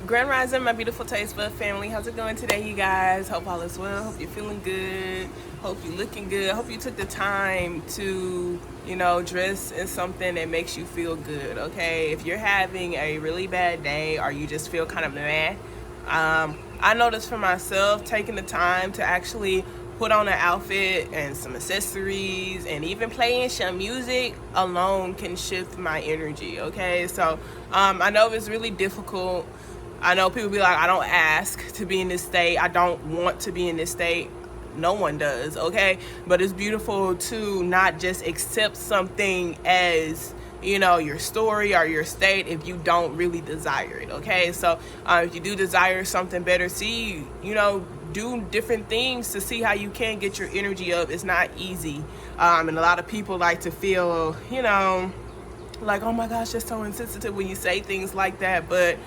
Grand Rising, my beautiful taste bud family. How's it going today, you guys? Hope all is well. Hope you're feeling good. Hope you're looking good. Hope you took the time to, dress in something that makes you feel good, okay? If you're having a really bad day or you just feel kind of meh, I noticed for myself taking the time to actually put on an outfit and some accessories and even playing some music alone can shift my energy, okay? So I know it's really difficult. I know people be like, I don't ask to be in this state. I don't want to be in this state. No one does, okay? But it's beautiful to not just accept something as, your story or your state if you don't really desire it, okay? So if you do desire something better, do different things to see how you can get your energy up. It's not easy. And a lot of people like to feel, like, oh my gosh, you're so insensitive when you say things like that. But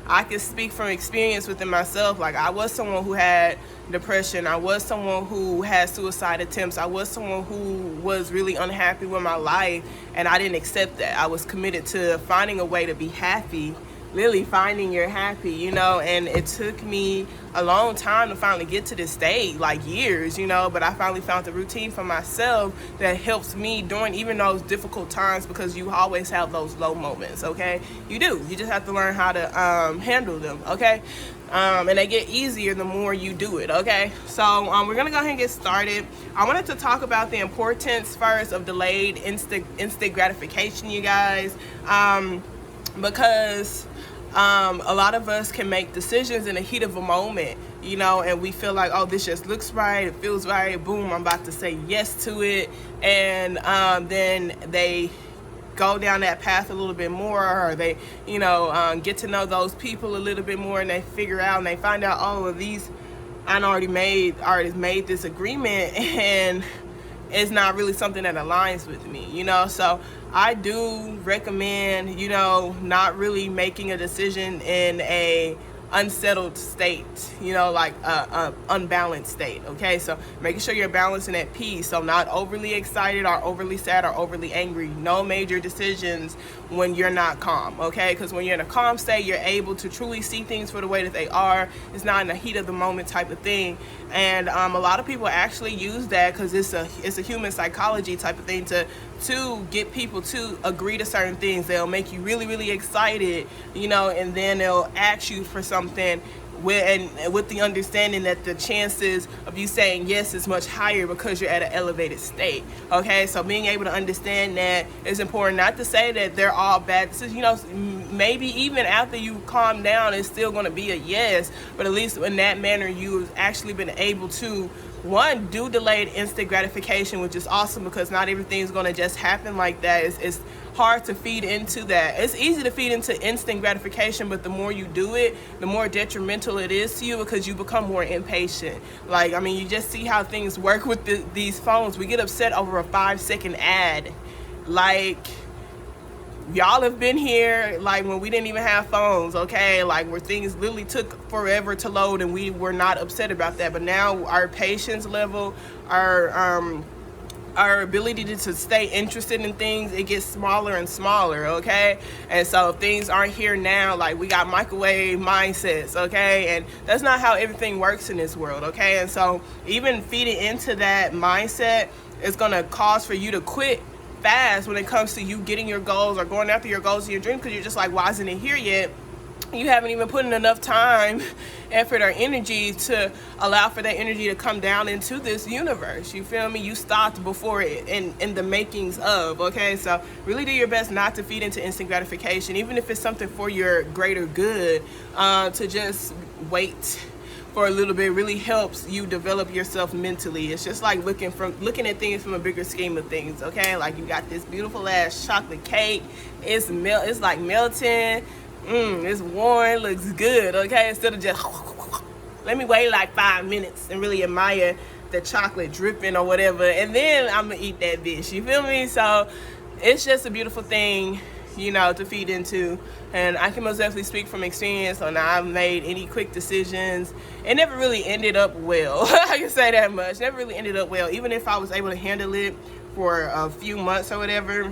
I can speak from experience within myself. Like, I was someone who had depression. I was someone who had suicide attempts. I was someone who was really unhappy with my life, and I didn't accept that. I was committed to finding a way to be happy, literally finding your happy, and it took me a long time to finally get to this state, like years, but I finally found the routine for myself that helps me during even those difficult times, because you always have those low moments, okay? You do. You just have to learn how to handle them, okay? And they get easier the more you do it, okay? So we're gonna go ahead and get started. I wanted to talk about the importance first of delayed instant gratification, you guys, because a lot of us can make decisions in the heat of a moment, and we feel like, oh, this just looks right, it feels right, boom, I'm about to say yes to it, and then they go down that path a little bit more, or they, get to know those people a little bit more, and they figure out and they find out, oh, I already made this agreement, and it's not really something that aligns with me, so I do recommend, not really making a decision in a unsettled state, like a unbalanced state, okay? So making sure you're balanced and at peace, so not overly excited or overly sad or overly angry. No major decisions when you're not calm, okay? Because when you're in a calm state, you're able to truly see things for the way that they are. It's not in the heat of the moment type of thing. And a lot of people actually use that because it's a human psychology type of thing to get people to agree to certain things. They'll make you really, really excited, and then they'll ask you for something with the understanding that the chances of you saying yes is much higher because you're at an elevated state, okay? So being able to understand that is important. Not to say that they're all bad decisions, maybe even after you calm down, it's still going to be a yes, but at least in that manner, you've actually been able to, one, do delayed instant gratification, which is awesome because not everything's going to just happen like that. It's hard to feed into that. It's easy to feed into instant gratification, but the more you do it, the more detrimental it is to you because you become more impatient. Like, you just see how things work with these phones. We get upset over a 5-second ad. Like, y'all have been here, like, when we didn't even have phones, okay? Like, where things literally took forever to load and we were not upset about that. But now our patience level, our ability to stay interested in things, it gets smaller and smaller, okay? And so if things aren't here now, like, we got microwave mindsets, okay? And that's not how everything works in this world, okay? And so even feeding into that mindset is gonna cause for you to quit fast when it comes to you getting your goals or going after your goals and your dreams, because you're just like, why isn't it here yet? You haven't even put in enough time, effort, or energy to allow for that energy to come down into this universe. You feel me? You stopped before it in the makings of, okay? So really do your best not to feed into instant gratification, even if it's something for your greater good, to just wait for a little bit really helps you develop yourself mentally. It's just like looking at things from a bigger scheme of things, okay? Like, you got this beautiful ass chocolate cake. It's like melting. It's warm, looks good, okay? Instead of just, let me wait like 5 minutes and really admire the chocolate dripping or whatever, and then I'm gonna eat that bitch, you feel me? So it's just a beautiful thing, to feed into. And I can most definitely speak from experience on I've made any quick decisions. It never really ended up well. I can say that much. Never really ended up well. Even if I was able to handle it for a few months or whatever,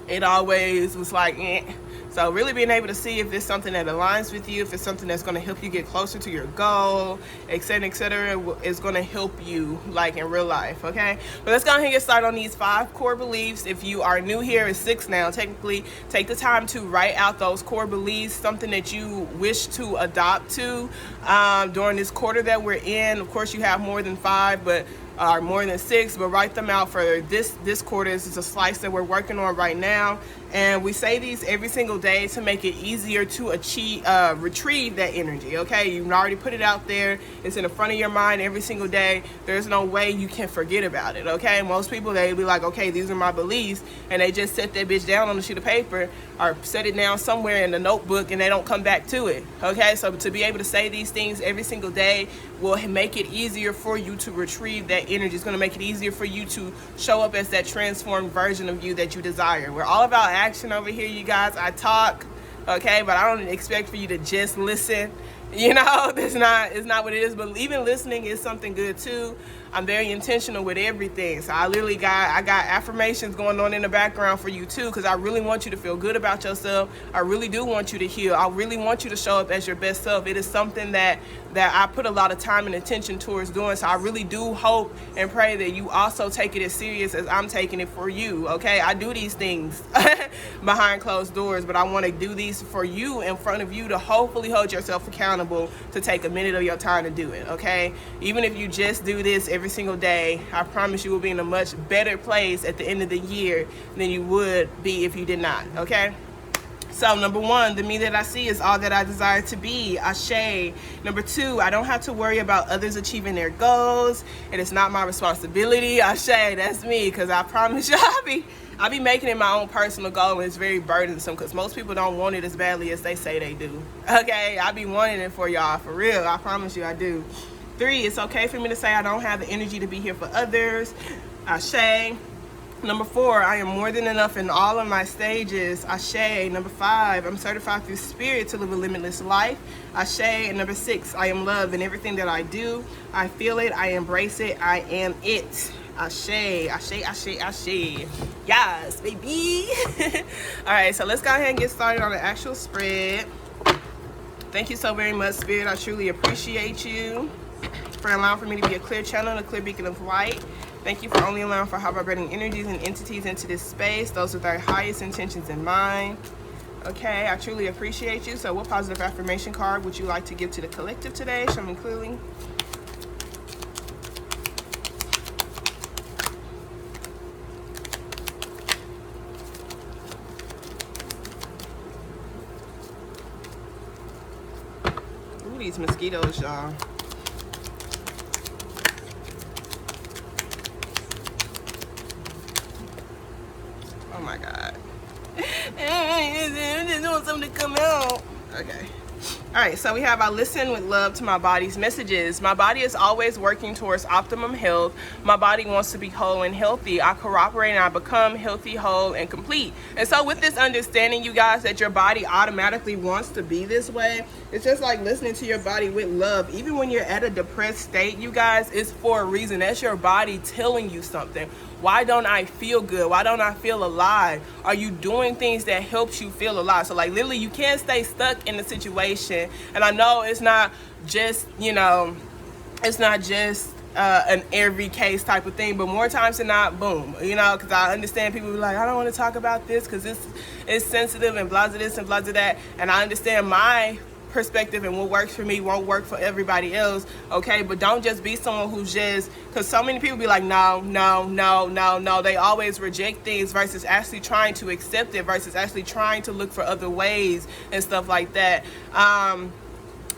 it always was like, eh. So really being able to see if it's something that aligns with you, if it's something that's going to help you get closer to your goal, etc., is going to help you like in real life, okay? But let's go ahead and get started on these 5 core beliefs. If you are new here, it's 6 now. Technically, take the time to write out those core beliefs, something that you wish to adopt to during this quarter that we're in. Of course, you have more than 5, but or more than 6, but write them out for this quarter. This is a slice that we're working on right now, and we say these every single day to make it easier to retrieve that energy, okay? You've already put it out there. It's in the front of your mind every single day. There's no way you can forget about it, okay? Most people, they be like, okay, these are my beliefs, and they just set that bitch down on a sheet of paper or set it down somewhere in the notebook, and they don't come back to it, okay? So to be able to say these things every single day will make it easier for you to retrieve that energy. It's going to make it easier for you to show up as that transformed version of you that you desire. We're all about action over here, you guys. I talk, okay, but I don't expect for you to just listen. You know, it's not what it is, but even listening is something good too. I'm very intentional with everything. So I got affirmations going on in the background for you too, because I really want you to feel good about yourself. I really do want you to heal. I really want you to show up as your best self. It is something that I put a lot of time and attention towards doing. So I really do hope and pray that you also take it as serious as I'm taking it for you, okay? I do these things behind closed doors, but I want to do these for you, in front of you, to hopefully hold yourself accountable to take a minute of your time to do it, okay? Even if you just do this every single day, I promise you will be in a much better place at the end of the year than you would be if you did not, okay? So number 1, the me that I see is all that I desire to be. Ashe. Number 2, I don't have to worry about others achieving their goals. It is not my responsibility. Ashe, that's me, because I promise you I be making it my own personal goal, and it's very burdensome because most people don't want it as badly as they say they do. Okay, I be wanting it for y'all, for real. I promise you I do. 3, it's okay for me to say I don't have the energy to be here for others. Ashe. Number 4, I am more than enough in all of my stages. Ashe. Number 5, I'm certified through spirit to live a limitless life. Ashe. And number 6, I am love in everything that I do. I feel it, I embrace it, I am it. Ashe, ashe, ashe, ashe. Yes, baby. All right, so let's go ahead and get started on the actual spread. Thank you so very much, Spirit. I truly appreciate you for allowing for me to be a clear channel and a clear beacon of light. Thank you for only allowing for high vibrating energies and entities into this space, those with our highest intentions in mind. Okay, I truly appreciate you. So what positive affirmation card would you like to give to the collective today? Show me clearly. Ooh, these mosquitoes, y'all. Oh my God. I just want something to come out. Okay. All right, so we have, I listen with love to my body's messages. My body is always working towards optimum health. My body wants to be whole and healthy. I cooperate and I become healthy, whole, and complete. And so with this understanding, you guys, that your body automatically wants to be this way, it's just like listening to your body with love. Even when you're at a depressed state, you guys, it's for a reason. That's your body telling you something. Why don't I feel good? Why don't I feel alive? Are you doing things that helps you feel alive? So like literally you can't stay stuck in the situation. And I know it's not just, you know, it's not just an every case type of thing, but more times than not, boom, you know, because I understand people be like, I don't want to talk about this because it's sensitive and blah this and blah that. And I understand my perspective and what works for me won't work for everybody else, okay? But don't just be someone who's just, because so many people be like, no, they always reject things versus actually trying to accept it, versus actually trying to look for other ways and stuff like that.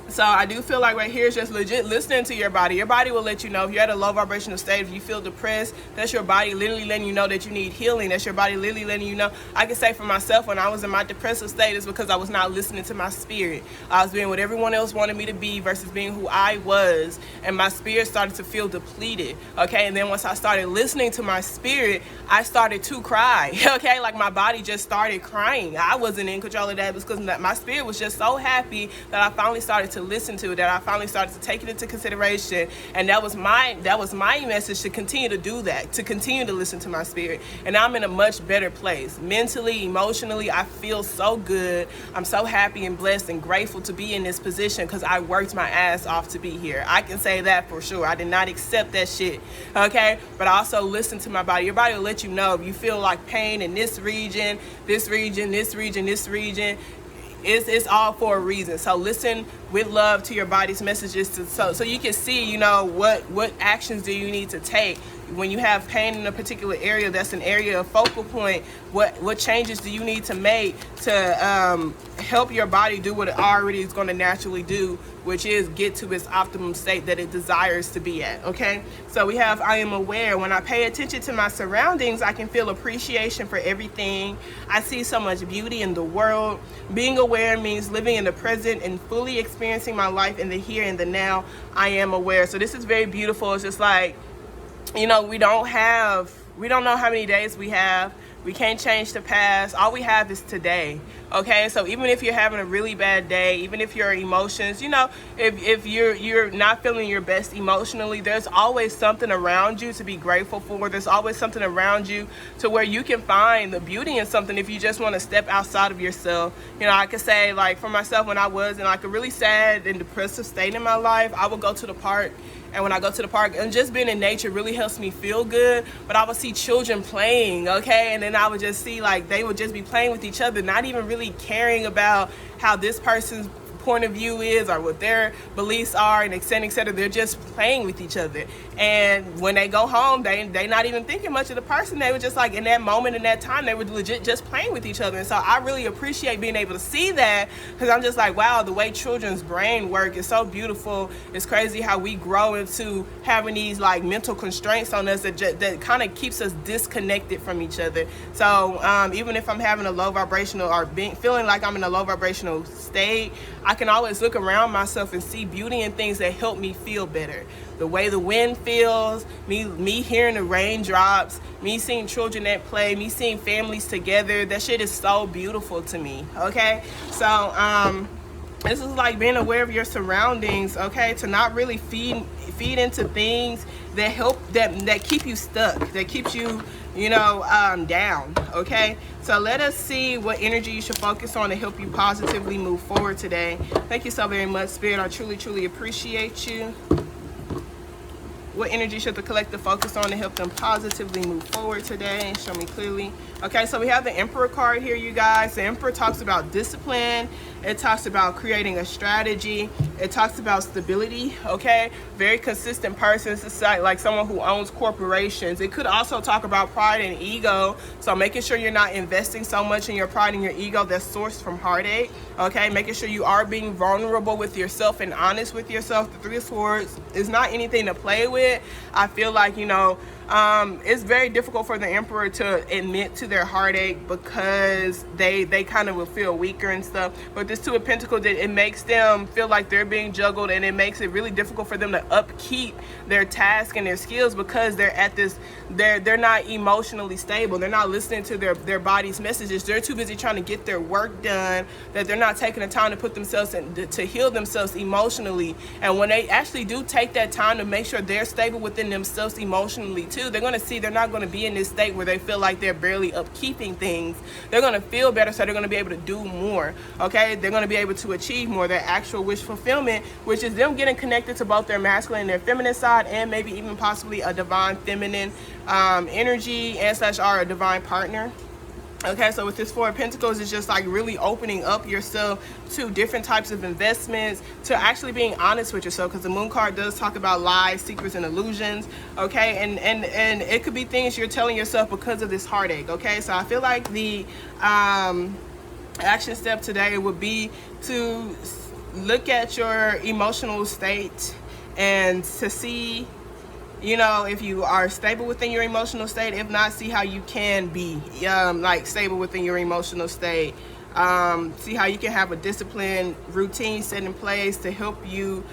So I do feel like right here is just legit listening to your body. Your body will let you know if you're at a low vibrational state, if you feel depressed, that's your body literally letting you know that you need healing. That's your body literally letting you know. I can say for myself, when I was in my depressive state, it's because I was not listening to my spirit. I was being what everyone else wanted me to be versus being who I was, and my spirit started to feel depleted, okay? And then once I started listening to my spirit, I started to cry, okay? Like my body just started crying. I wasn't in control of that because my spirit was just so happy that I finally started to listen to, that I finally started to take it into consideration. And that was my message, to continue to do that, to continue to listen to my spirit. And I'm in a much better place mentally, emotionally. I feel so good. I'm so happy and blessed and grateful to be in this position, because I worked my ass off to be here. I can say that for sure. I did not accept that shit, okay? But I also listen to my body. Your body will let you know if you feel like pain in this region, this region, this region, this region. It's all for a reason. So listen with love to your body's messages, so you can see, you know, what actions do you need to take when you have pain in a particular area that's an area of focal point. What changes do you need to make to help your body do what it already is going to naturally do, which is get to its optimum state that it desires to be at, okay? So we have, I am aware. When I pay attention to my surroundings, I can feel appreciation for everything. I see so much beauty in the world. Being aware means living in the present and fully experiencing my life in the here and the now. I am aware. So this is very beautiful. It's just like, you know, we don't know how many days we have. We can't change the past. All we have is today, okay? So even if you're having a really bad day, even if your emotions, you know, if you're not feeling your best emotionally, there's always something around you to be grateful for. There's always something around you to where you can find the beauty in something if you just want to step outside of yourself. You know, I could say, like, for myself, when I was in like a really sad and depressive state in my life, I would go to the park. And when I go to the park, and just being in nature really helps me feel good. But I would see children playing, okay? And then I would just see, like, they would just be playing with each other, not even really caring about how this person's point of view is or what their beliefs are, and et cetera, et cetera. They're just playing with each other. And when they go home, they not even thinking much of the person. They were just like, in that moment, in that time, they were legit just playing with each other. And so I really appreciate being able to see that, because I'm just like, wow, the way children's brain work is so beautiful. It's crazy how we grow into having these like mental constraints on us that kind of keeps us disconnected from each other. So even if I'm having a low vibrational or feeling like I'm in a low vibrational state, I can always look around myself and see beauty in things that help me feel better. The way the wind feels, me hearing the raindrops, me seeing children at play, me seeing families together, that shit is so beautiful to me, okay? So this is like being aware of your surroundings, okay? To not really feed into things that help, that keep you stuck, that keeps you, you know, down, okay? So let us see what energy you should focus on to help you positively move forward today. Thank you so very much, Spirit. I truly, truly appreciate you. What energy should the collective focus on to help them positively move forward today? Show me clearly. Okay, so we have the Emperor card here, you guys. The Emperor talks about discipline. It talks about creating a strategy. It talks about stability, okay? Very consistent person. It's like someone who owns corporations. It could also talk about pride and ego. So making sure you're not investing so much in your pride and your ego that's sourced from heartache, okay? Making sure you are being vulnerable with yourself and honest with yourself. The Three of Swords is not anything to play with. I feel like, you know, it's very difficult for the Emperor to admit to their heartache, because they kind of will feel weaker and stuff. But this Two of Pentacles, it makes them feel like they're being juggled, and it makes it really difficult for them to upkeep their task and their skills, because they're at this, they're not emotionally stable. They're not listening to their body's messages. They're too busy trying to get their work done, that they're not taking the time to put themselves in, to heal themselves emotionally. And when they actually do take that time to make sure they're stable within themselves emotionally too, they're going to see they're not going to be in this state where they feel like they're barely upkeeping things. They're going to feel better, so they're going to be able to do more, okay? They're going to be able to achieve more, their actual wish fulfillment, which is them getting connected to both their masculine and their feminine side, and maybe even possibly a divine feminine energy and / a divine partner. Okay, so with this Four of Pentacles, it's just like really opening up yourself to different types of investments, to actually being honest with yourself, because the Moon card does talk about lies, secrets, and illusions. Okay, and it could be things you're telling yourself because of this heartache. Okay, so I feel like the action step today would be to look at your emotional state and to see, you know, if you are stable within your emotional state. If not, see how you can be like stable within your emotional state. See how you can have a disciplined routine set in place to help you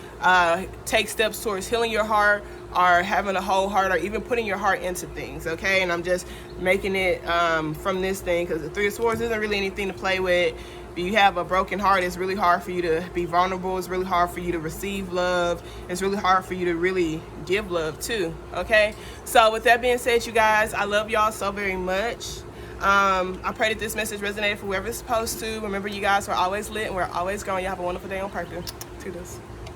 take steps towards healing your heart, or having a whole heart, or even putting your heart into things, okay? And I'm just making it from this thing, because the Three of Swords isn't really anything to play with. you have a broken heart, it's really hard for you to be vulnerable. It's really hard for you to receive love. It's really hard for you to really give love too, okay? So with that being said, you guys, I love y'all so very much. I pray that this message resonated for whoever it's supposed to. Remember, you guys, we're always lit and we're always growing. You have a wonderful day on purpose. Toodles.